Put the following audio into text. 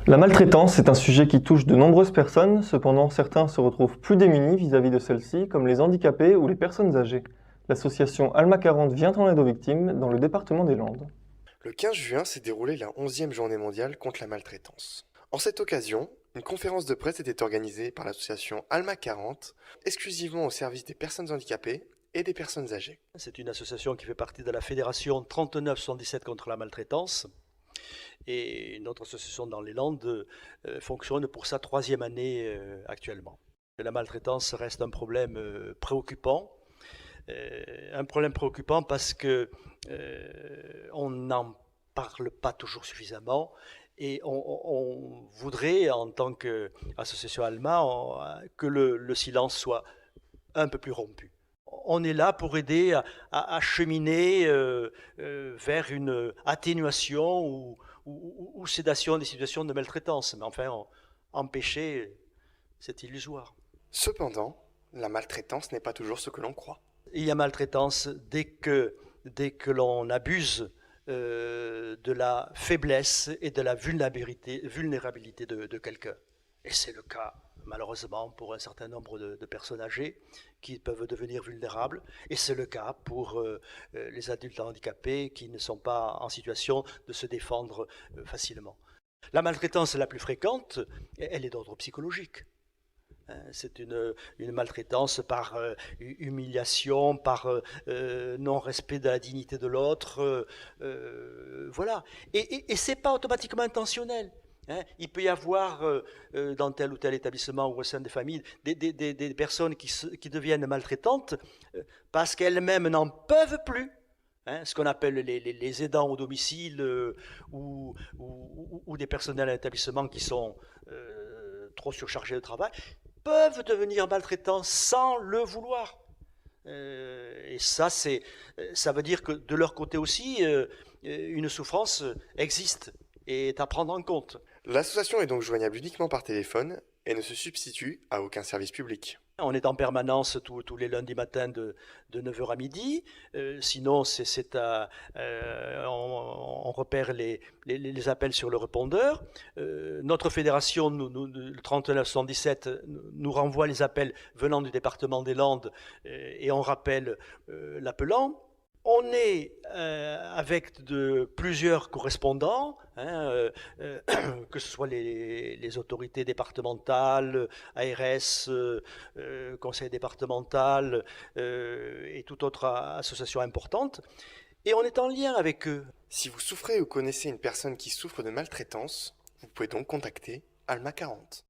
La maltraitance est un sujet qui touche de nombreuses personnes, cependant certains se retrouvent plus démunis vis-à-vis de celle-ci, comme les handicapés ou les personnes âgées. L'association Alma 40 vient en aide aux victimes dans le département des Landes. Le 15 juin s'est déroulée la 11e journée mondiale contre la maltraitance. En cette occasion, une conférence de presse était organisée par l'association Alma 40, exclusivement au service des personnes handicapées et des personnes âgées. C'est une association qui fait partie de la fédération 3977 contre la maltraitance. Et notre association dans les Landes fonctionne pour sa 3e année actuellement. La maltraitance reste un problème préoccupant. Un problème préoccupant parce que on n'en parle pas toujours suffisamment et on voudrait, en tant qu'association Alma, que le silence soit un peu plus rompu. On est là pour aider à cheminer vers une atténuation ou sédation des situations de maltraitance. Mais enfin, empêcher, c'est illusoire. Cependant, la maltraitance n'est pas toujours ce que l'on croit. Il y a maltraitance dès que l'on abuse de la faiblesse et de la vulnérabilité de quelqu'un. Et c'est le cas, malheureusement, pour un certain nombre de personnes âgées qui peuvent devenir vulnérables. Et c'est le cas pour les adultes handicapés qui ne sont pas en situation de se défendre facilement. La maltraitance la plus fréquente, elle est d'ordre psychologique. C'est une maltraitance par humiliation, par non-respect de la dignité de l'autre. Voilà. Et ce n'est pas automatiquement intentionnel. Il peut y avoir dans tel ou tel établissement ou au sein des familles des personnes qui deviennent maltraitantes parce qu'elles-mêmes n'en peuvent plus. Ce qu'on appelle les aidants au domicile ou des personnels à l'établissement qui sont trop surchargés de travail, peuvent devenir maltraitants sans le vouloir. Et ça veut dire que de leur côté aussi, une souffrance existe et est à prendre en compte. L'association est donc joignable uniquement par téléphone et ne se substitue à aucun service public. On est en permanence tous les lundis matins de 9h à midi. Sinon, on repère les appels sur le répondeur. Notre fédération, le 3977, nous renvoie les appels venant du département des Landes et on rappelle l'appelant. On est avec plusieurs correspondants, que ce soit les autorités départementales, ARS, conseil départemental et toute autre association importante, et on est en lien avec eux. Si vous souffrez ou connaissez une personne qui souffre de maltraitance, vous pouvez donc contacter Alma 40.